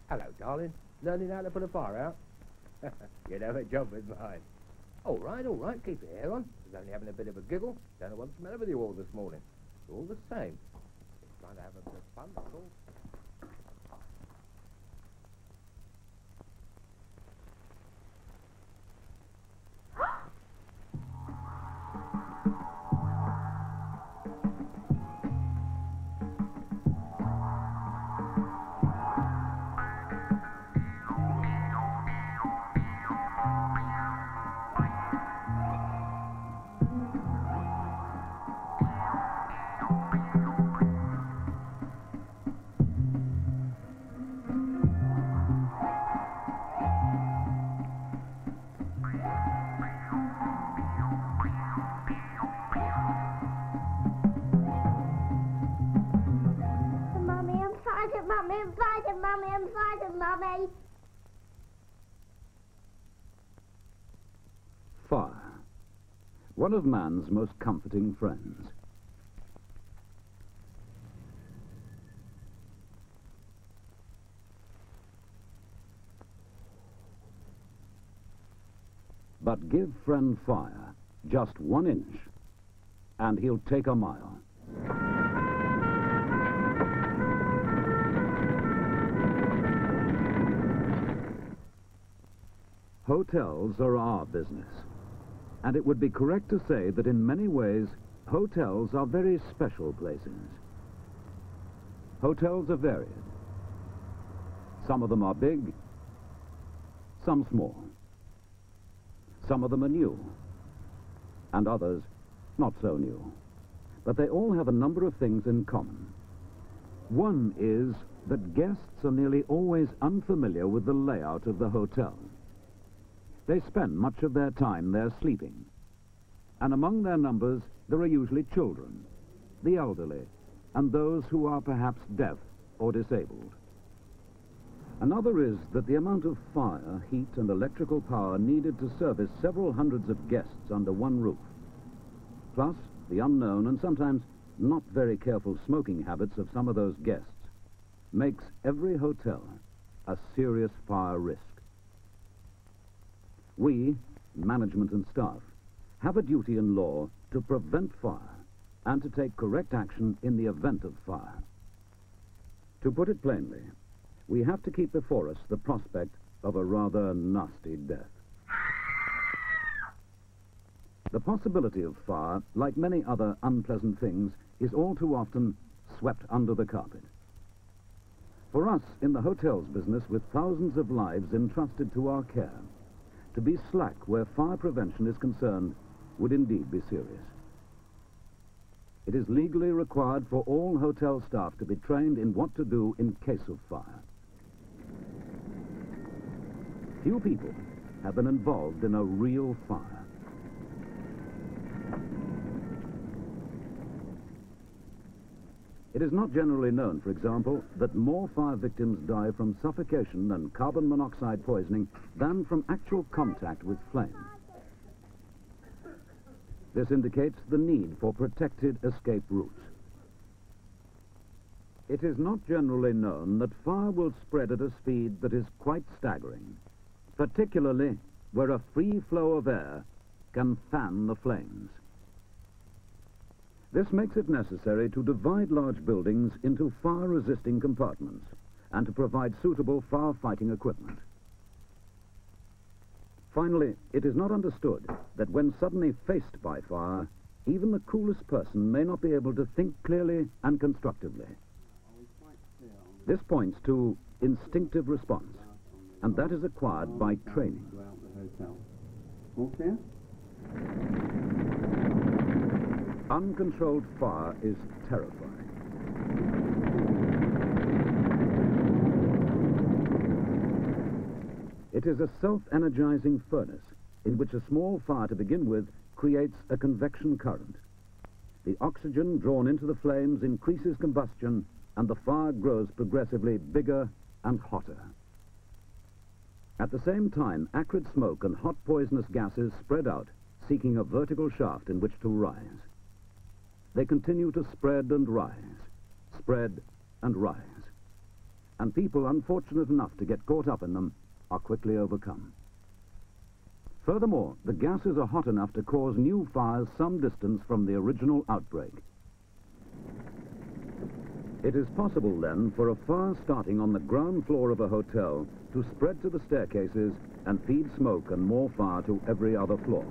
Hello, darling. Learning how to put a fire out? You'd have a job with mine. All right, keep your hair on. I was only having a bit of a giggle. Don't know what's the matter with you all this morning. All the same. Just trying to have a bit of fun, that's all. I'm frightened, Mummy. Fire. One of man's most comforting friends. But give friend fire just 1 inch, and he'll take a mile. Hotels are our business, and it would be correct to say that in many ways, hotels are very special places. Hotels are varied. Some of them are big, some small. Some of them are new, and others not so new. But they all have a number of things in common. One is that guests are nearly always unfamiliar with the layout of the hotel. They spend much of their time there sleeping, and among their numbers there are usually children, the elderly, and those who are perhaps deaf or disabled. Another is that the amount of fire, heat, and electrical power needed to service several hundreds of guests under one roof, plus the unknown and sometimes not very careful smoking habits of some of those guests, makes every hotel a serious fire risk. We, management and staff, have a duty in law to prevent fire and to take correct action in the event of fire. To put it plainly, we have to keep before us the prospect of a rather nasty death. The possibility of fire, like many other unpleasant things, is all too often swept under the carpet. For us in the hotels business, with thousands of lives entrusted to our care, to be slack where fire prevention is concerned would indeed be serious. It is legally required for all hotel staff to be trained in what to do in case of fire. Few people have been involved in a real fire. It is not generally known, for example, that more fire victims die from suffocation and carbon monoxide poisoning than from actual contact with flame. This indicates the need for protected escape routes. It is not generally known that fire will spread at a speed that is quite staggering, particularly where a free flow of air can fan the flames. This makes it necessary to divide large buildings into fire-resisting compartments and to provide suitable fire-fighting equipment. Finally, it is not understood that when suddenly faced by fire, even the coolest person may not be able to think clearly and constructively. This points to instinctive response, and that is acquired by training. Okay. Uncontrolled fire is terrifying. It is a self-energizing furnace in which a small fire to begin with creates a convection current. The oxygen drawn into the flames increases combustion, and the fire grows progressively bigger and hotter. At the same time, acrid smoke and hot poisonous gases spread out, seeking a vertical shaft in which to rise. They continue to spread and rise, spread and rise. and people unfortunate enough to get caught up in them are quickly overcome. Furthermore, the gases are hot enough to cause new fires some distance from the original outbreak. It is possible then for a fire starting on the ground floor of a hotel to spread to the staircases and feed smoke and more fire to every other floor.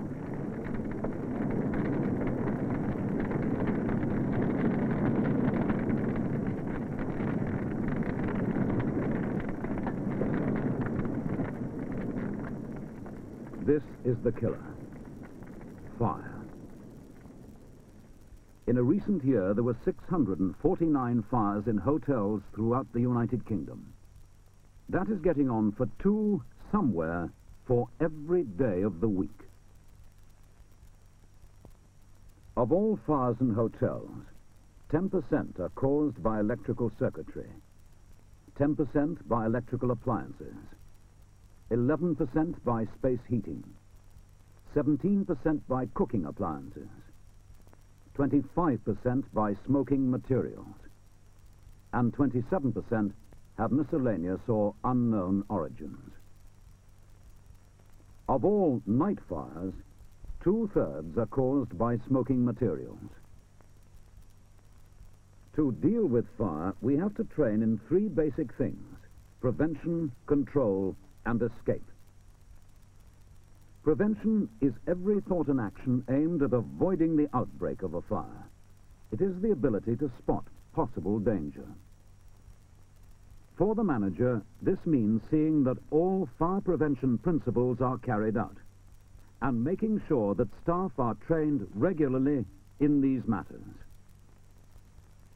This is the killer. Fire. In a recent year, there were 649 fires in hotels throughout the United Kingdom. That is getting on for 2 somewhere for every day of the week. Of all fires in hotels, 10% are caused by electrical circuitry, 10% by electrical appliances, 11% by space heating, 17% by cooking appliances, 25% by smoking materials, and 27% have miscellaneous or unknown origins. Of all night fires, 2/3 are caused by smoking materials. To deal with fire, we have to train in 3 basic things: prevention, control, and escape. Prevention is every thought and action aimed at avoiding the outbreak of a fire. It is the ability to spot possible danger. For the manager, this means seeing that all fire prevention principles are carried out and making sure that staff are trained regularly in these matters.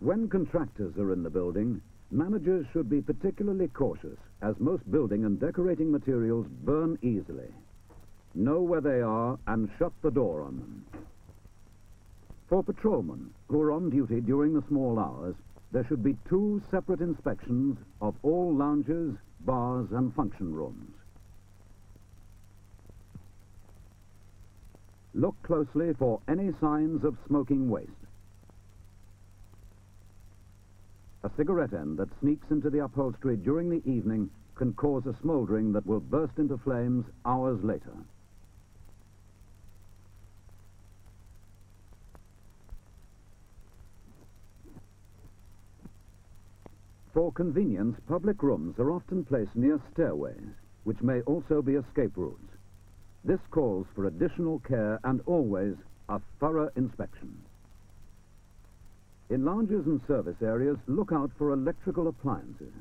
When contractors are in the building, managers should be particularly cautious, as most building and decorating materials burn easily. Know where they are and shut the door on them. For patrolmen who are on duty during the small hours, there should be 2 separate inspections of all lounges, bars, and function rooms. Look closely for any signs of smoking waste. A cigarette end that sneaks into the upholstery during the evening can cause a smouldering that will burst into flames hours later. For convenience, public rooms are often placed near stairways, which may also be escape routes. This calls for additional care and always a thorough inspection. In lounges and service areas, look out for electrical appliances.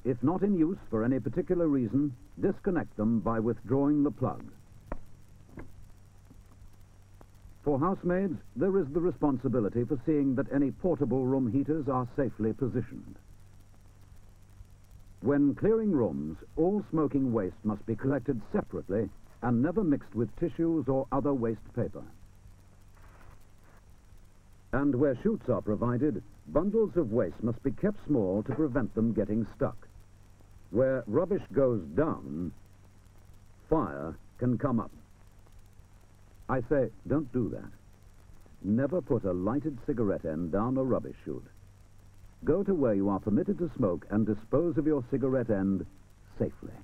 If not in use for any particular reason, disconnect them by withdrawing the plug. For housemaids, there is the responsibility for seeing that any portable room heaters are safely positioned. When clearing rooms, all smoking waste must be collected separately and never mixed with tissues or other waste paper. And where chutes are provided, bundles of waste must be kept small to prevent them getting stuck. Where rubbish goes down, fire can come up. I say, don't do that. Never put a lighted cigarette end down a rubbish chute. Go to where you are permitted to smoke and dispose of your cigarette end safely.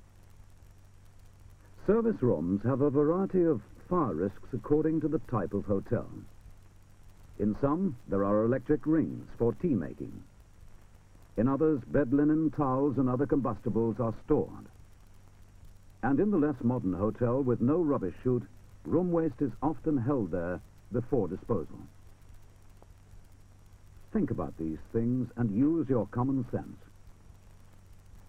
Service rooms have a variety of fire risks according to the type of hotel. In some, there are electric rings for tea making. In others, bed linen, towels, and other combustibles are stored. And in the less modern hotel with no rubbish chute, room waste is often held there before disposal. Think about these things and use your common sense.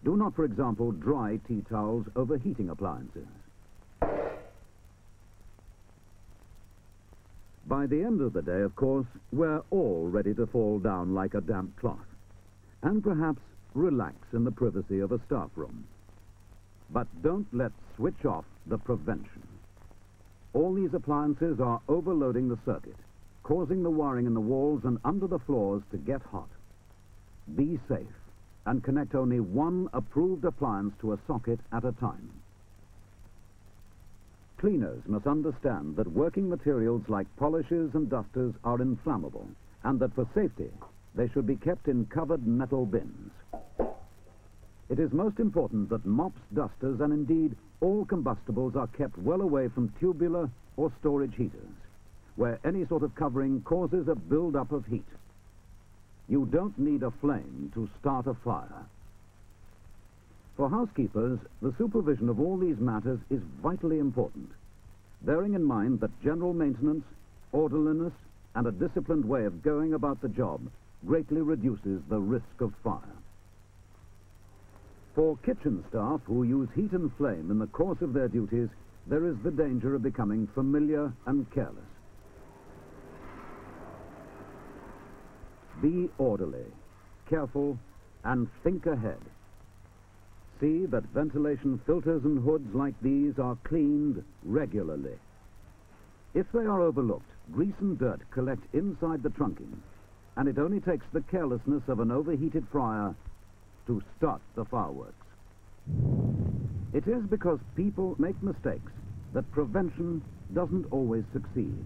Do not, for example, dry tea towels over heating appliances. By the end of the day, of course, we're all ready to fall down like a damp cloth, and perhaps relax in the privacy of a staff room. But don't let's switch off the prevention. All these appliances are overloading the circuit, causing the wiring in the walls and under the floors to get hot. Be safe and connect only one approved appliance to a socket at a time. Cleaners must understand that working materials like polishes and dusters are inflammable, and that for safety, they should be kept in covered metal bins. It is most important that mops, dusters, and indeed all combustibles are kept well away from tubular or storage heaters, where any sort of covering causes a build-up of heat. You don't need a flame to start a fire. For housekeepers, the supervision of all these matters is vitally important, bearing in mind that general maintenance, orderliness, and a disciplined way of going about the job greatly reduces the risk of fire. For kitchen staff who use heat and flame in the course of their duties, there is the danger of becoming familiar and careless. Be orderly, careful, and think ahead. See that ventilation filters and hoods like these are cleaned regularly. If they are overlooked, grease and dirt collect inside the trunking, and it only takes the carelessness of an overheated fryer to start the fireworks. It is because people make mistakes that prevention doesn't always succeed.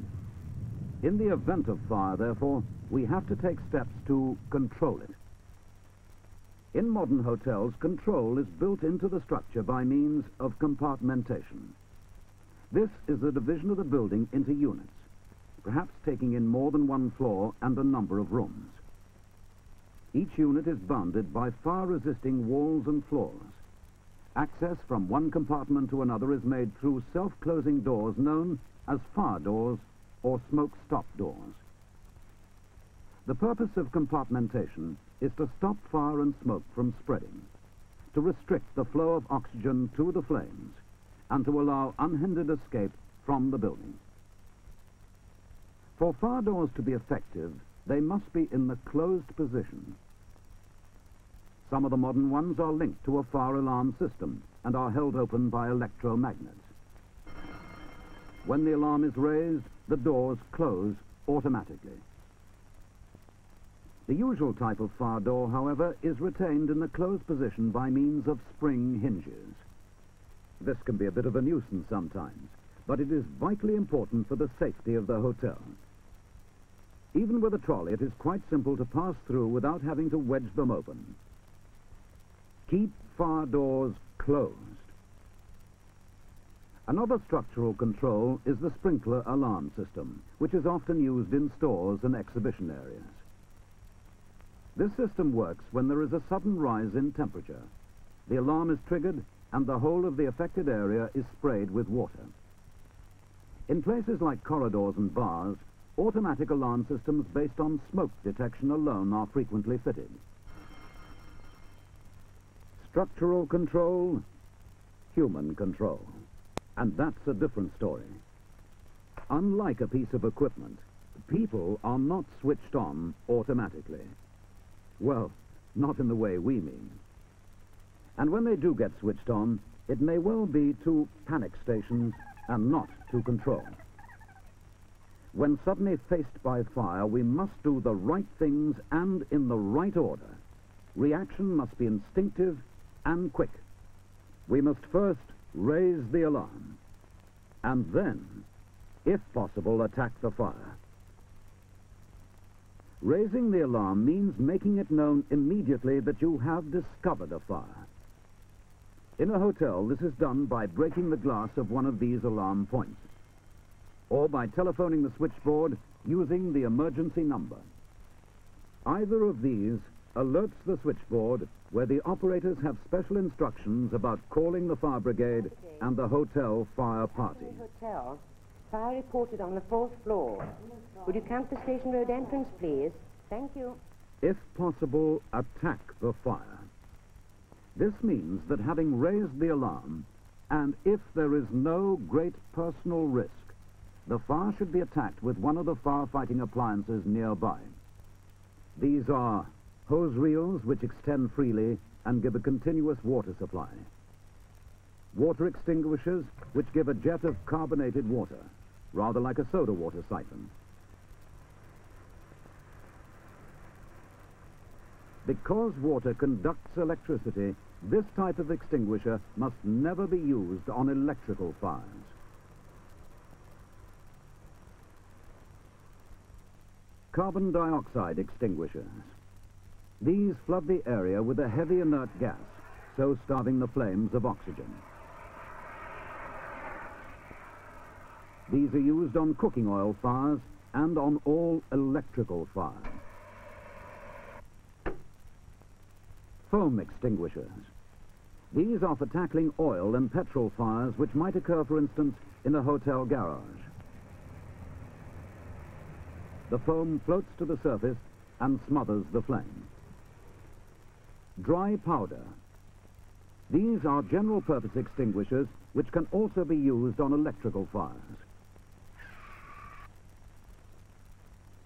In the event of fire, therefore, we have to take steps to control it. In modern hotels, control is built into the structure by means of compartmentation. This is the division of the building into units, perhaps taking in more than one floor and a number of rooms. Each unit is bounded by fire-resisting walls and floors. Access from one compartment to another is made through self-closing doors known as fire doors or smoke-stop doors. The purpose of compartmentation is to stop fire and smoke from spreading, to restrict the flow of oxygen to the flames, and to allow unhindered escape from the building. For fire doors to be effective, they must be in the closed position. Some of the modern ones are linked to a fire alarm system and are held open by electromagnets. When the alarm is raised, the doors close automatically. The usual type of fire door, however, is retained in the closed position by means of spring hinges. This can be a bit of a nuisance sometimes, but it is vitally important for the safety of the hotel. Even with a trolley, it is quite simple to pass through without having to wedge them open. Keep fire doors closed. Another structural control is the sprinkler alarm system, which is often used in stores and exhibition areas. This system works when there is a sudden rise in temperature. The alarm is triggered and the whole of the affected area is sprayed with water. In places like corridors and bars, automatic alarm systems based on smoke detection alone are frequently fitted. Structural control, human control. And that's a different story. Unlike a piece of equipment, people are not switched on automatically. Well, not in the way we mean. And when they do get switched on, it may well be to panic stations and not to control. When suddenly faced by fire, we must do the right things and in the right order. Reaction must be instinctive and quick. We must first raise the alarm, and then, if possible, attack the fire. Raising the alarm means making it known immediately that you have discovered a fire. In a hotel, this is done by breaking the glass of one of these alarm points, or by telephoning the switchboard using the emergency number. Either of these alerts the switchboard, where the operators have special instructions about calling the fire brigade and the hotel fire party. Hotel. Fire reported on the 4th floor. Would you come to Station Road entrance, please? Thank you. If possible, attack the fire. This means that having raised the alarm, and if there is no great personal risk, the fire should be attacked with one of the firefighting appliances nearby. These are hose reels, which extend freely and give a continuous water supply. Water extinguishers, which give a jet of carbonated water, rather like a soda water siphon. Because water conducts electricity, this type of extinguisher must never be used on electrical fires. Carbon dioxide extinguishers. These flood the area with a heavy inert gas so starving the flames of oxygen. These are used on cooking oil fires and on all electrical fires. Foam extinguishers. These are for tackling oil and petrol fires which might occur, for instance, in a hotel garage. The foam floats to the surface and smothers the flame. Dry powder. These are general-purpose extinguishers which can also be used on electrical fires.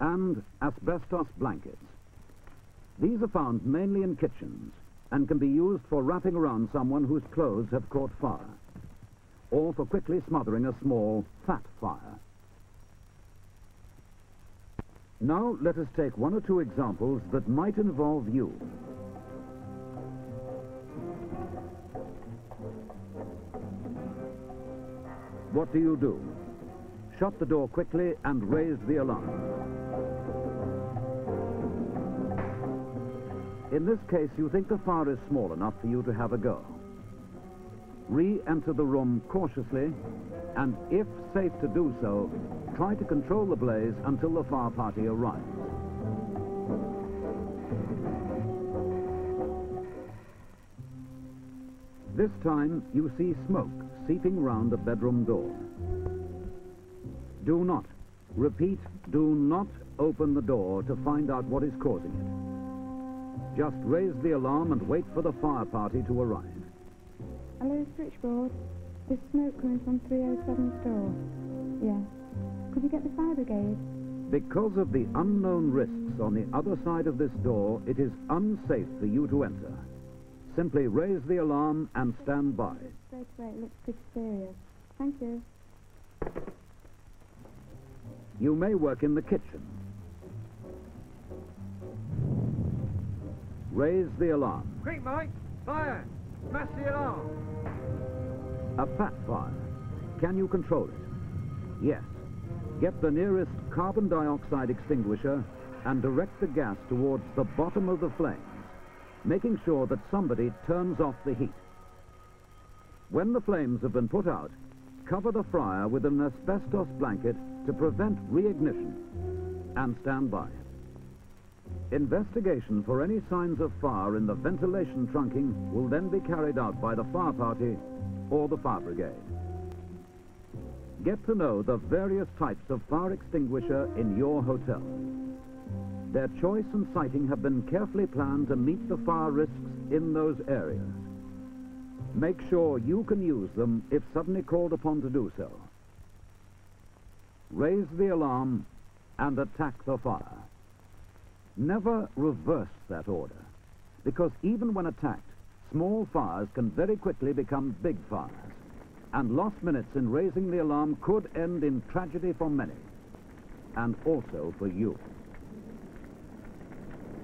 And asbestos blankets. These are found mainly in kitchens and can be used for wrapping around someone whose clothes have caught fire, or for quickly smothering a small, fat fire. Now let us take one or two examples that might involve you. What do? Shut the door quickly and raise the alarm. In this case, you think the fire is small enough for you to have a go. Re-enter the room cautiously, and if safe to do so, try to control the blaze until the fire party arrives. This time, you see smoke seeping round the bedroom door. Do not, repeat, do not open the door to find out what is causing it. Just raise the alarm and wait for the fire party to arrive. Hello, switchboard. There's smoke coming from 307's door. Yes. Could you get the fire brigade? Because of the unknown risks on the other side of this door, it is unsafe for you to enter. Simply raise the alarm and stand by. Straight away, it looks pretty serious. Thank you. You may work in the kitchen. Raise the alarm. Quick, Mike! Fire! Smash the alarm! A fat fire. Can you control it? Yes. Get the nearest carbon dioxide extinguisher and direct the gas towards the bottom of the flames, making sure that somebody turns off the heat. When the flames have been put out, cover the fryer with an asbestos blanket to prevent reignition and stand by. Investigation for any signs of fire in the ventilation trunking will then be carried out by the fire party or the fire brigade. Get to know the various types of fire extinguisher in your hotel. Their choice and siting have been carefully planned to meet the fire risks in those areas. Make sure you can use them if suddenly called upon to do so. Raise the alarm and attack the fire. Never reverse that order, because even when attacked, small fires can very quickly become big fires, and lost minutes in raising the alarm could end in tragedy for many, and also for you.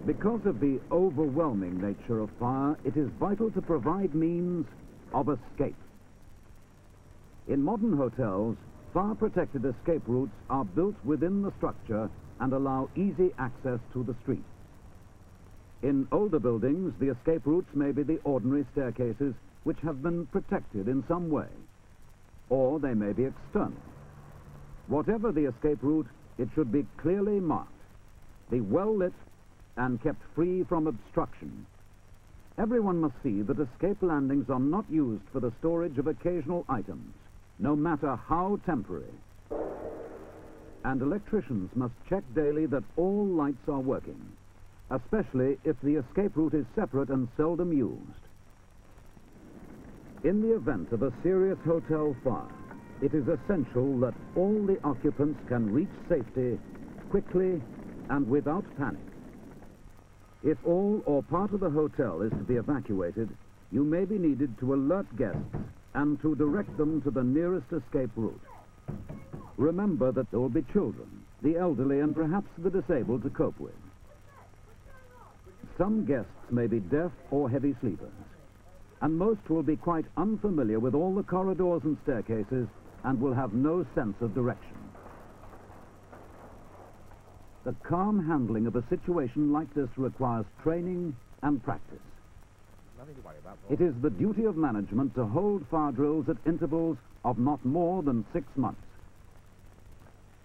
Because of the overwhelming nature of fire, it is vital to provide means of escape. In modern hotels, fire-protected escape routes are built within the structure and allow easy access to the street. In older buildings, the escape routes may be the ordinary staircases which have been protected in some way, or they may be external. Whatever the escape route, it should be clearly marked, be well lit, and kept free from obstruction. Everyone must see that escape landings are not used for the storage of occasional items, no matter how temporary. And electricians must check daily that all lights are working, especially if the escape route is separate and seldom used. In the event of a serious hotel fire, it is essential that all the occupants can reach safety quickly and without panic. If all or part of the hotel is to be evacuated, you may be needed to alert guests and to direct them to the nearest escape route. Remember that there will be children, the elderly, and perhaps the disabled to cope with. Some guests may be deaf or heavy sleepers, and most will be quite unfamiliar with all the corridors and staircases and will have no sense of direction. The calm handling of a situation like this requires training and practice. Nothing to worry about, Paul. It is the duty of management to hold fire drills at intervals of not more than 6 months.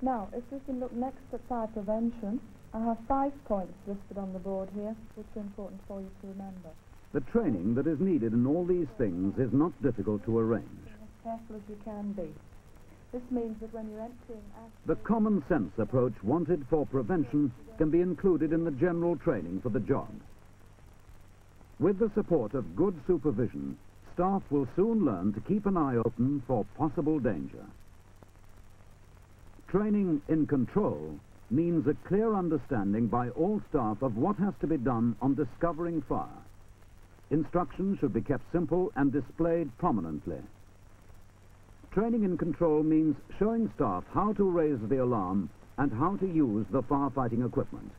Now, if we can look next at fire prevention, I have 5 points listed on the board here, which are important for you to remember. The training that is needed in all these things is not difficult to arrange. Be as careful as you can be. This means that when you're emptying The common sense approach wanted for prevention can be included in the general training for the job. With the support of good supervision, staff will soon learn to keep an eye open for possible danger. Training in control means a clear understanding by all staff of what has to be done on discovering fire. Instructions should be kept simple and displayed prominently. Training in control means showing staff how to raise the alarm and how to use the firefighting equipment.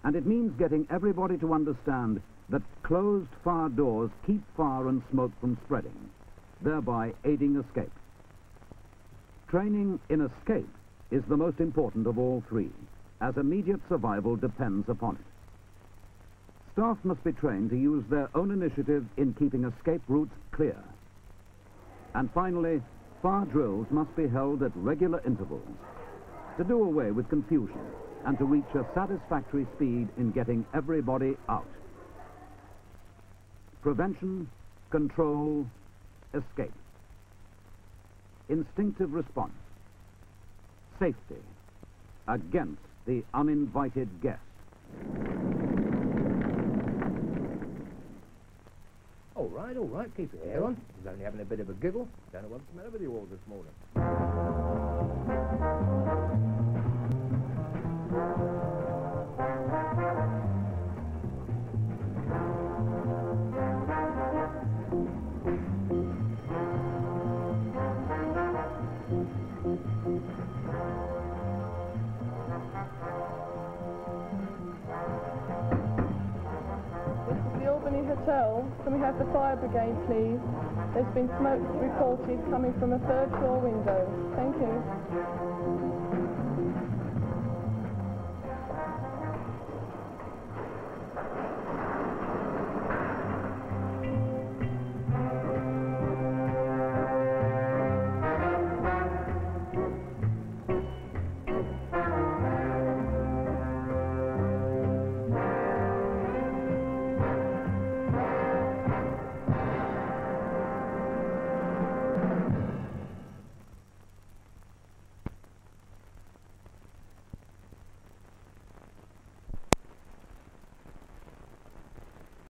And it means getting everybody to understand that closed fire doors keep fire and smoke from spreading, thereby aiding escape. Training in escape is the most important of all 3, as immediate survival depends upon it. Staff must be trained to use their own initiative in keeping escape routes clear. And finally, fire drills must be held at regular intervals to do away with confusion and to reach a satisfactory speed in getting everybody out. Prevention, control, escape. Instinctive response. Safety against the uninvited guest. All right, keep your hair on. He's only having a bit of a giggle. Don't know what's the matter with you all this morning. Hotel, can we have the fire brigade, please? There's been smoke reported coming from a 3rd floor window. Thank you.